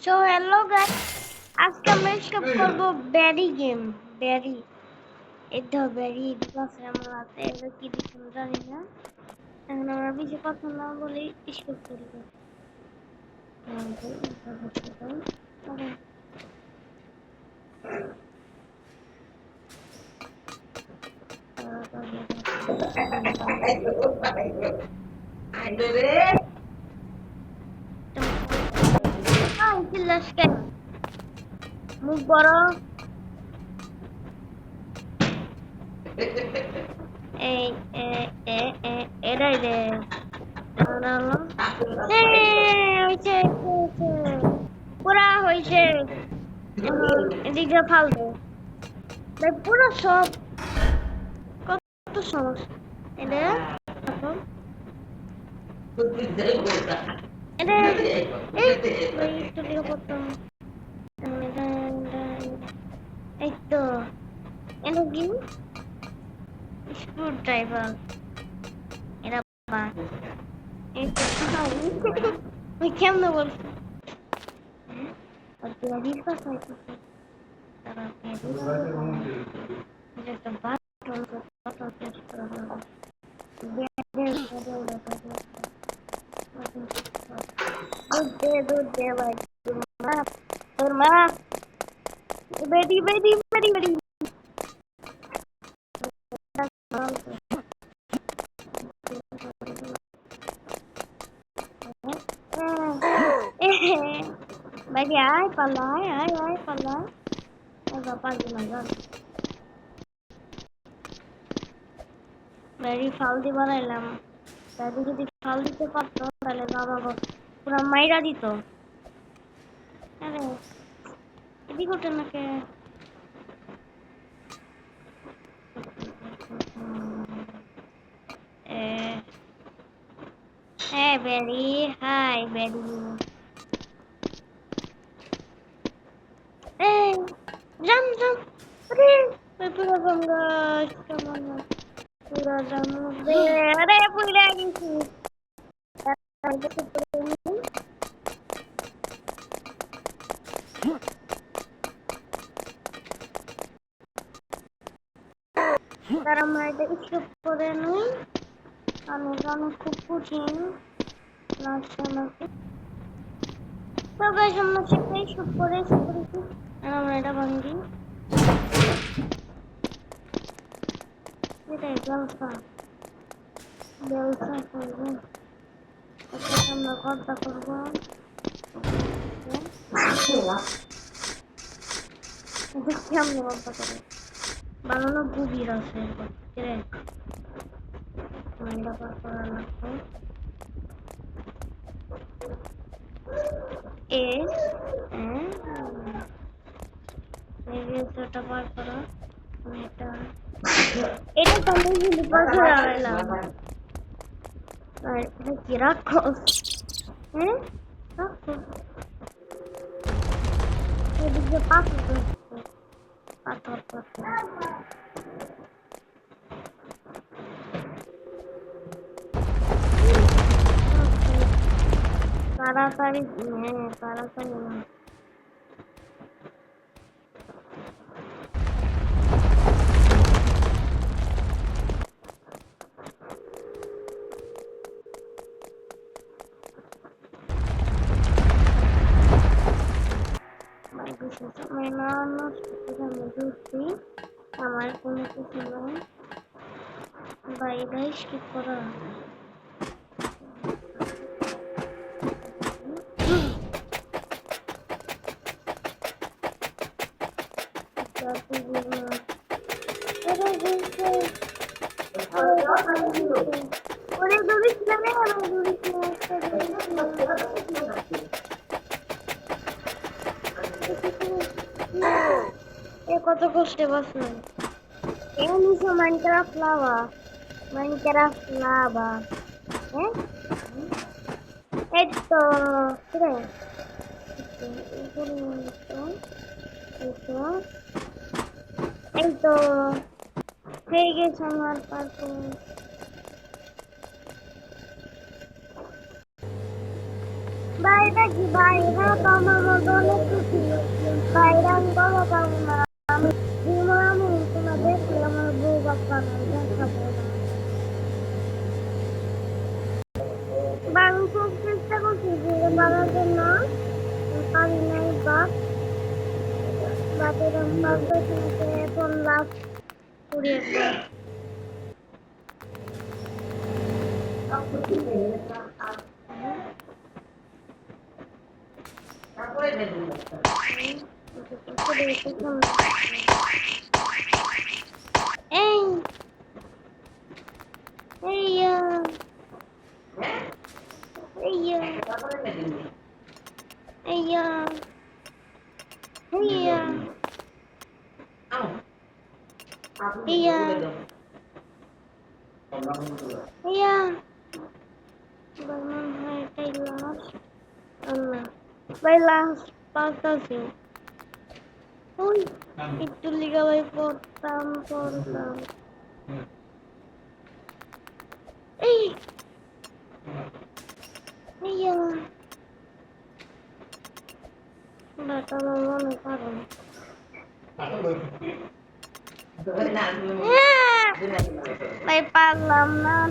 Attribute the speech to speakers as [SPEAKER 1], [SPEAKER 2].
[SPEAKER 1] So hello guys, আজকে আমরা start করব ব্যারি গেম। ব্যারি এটা ব্যারি দিবস আমার হাতে এটা কি দিচ্ছেন জানি না। এখন আমরা বেশি কথা না বলে স্টার্ট করব। মুখ বড় এই এটাই রে পুরা হয়েছে এদিকে ফালতু পুরো সব কত সমস্যা এটা এই তো এটা কি স্ক্রু ড্রাইভার এটা এই তো ওই কেমন বলছি বেডি বেডি বেডি বেডি Baby ai palai ai palai agak pagi malam very ফালদি বানাইলাম দাদু যদি ফাল দিতে পারতো তাহলে বাবা পুরো মাইরা দিত আরে এদিক ওঠে নাকি হ্যাঁ বেরি হাই বেরি jump jump pura bangga kemana pura jump ada pura lagi sih cara mereka itu perenu anu খুব কঠিন নাকি তো গাইস আমরা সেটাই শুট করেছি আমরা এটা ভাঙি এটাই জলসা করবো আমরা কর্তা করবো দেখছি আমরা কর্তা করবো বানানো গভীর আছে মাইন্ডা পার করা লাগবে এটা পার করা এটা তো আমি যদি পার করে আনলাম আর এটা কি রাখো রাখো এদিকে পাথর তাড়াতাড়ি তাড়াতাড়ি না আমার কোনো কিছু নয় বাইরে স্কিপ করা কত কষ্টে বসলাম এই নিচে মাইনক্রাফট লাভা হ্যাঁ এই তো এই তো হয়ে গেছে আমার পারফরমেন্স বাইরে কি বাইরে তো আমার মতো অনেক কিছু বাইরে আমি বলো পাবো না আমি আমি তোমার দেখলে আমার বউ বাপ্পা নয় দেখা পাবো বা আমি খুব চেষ্টা করছি যে বাবার জন্য পারি নাই বাপের বাপের সঙ্গে এখন লাভ করি একবার এই এই এই এই Iya, iya, iya. Bangun hai Thailand. Allah. Baiklah, pasti. Uy, itu liga baik portam. Eh, iya. Bata mama nih parah. May palam na.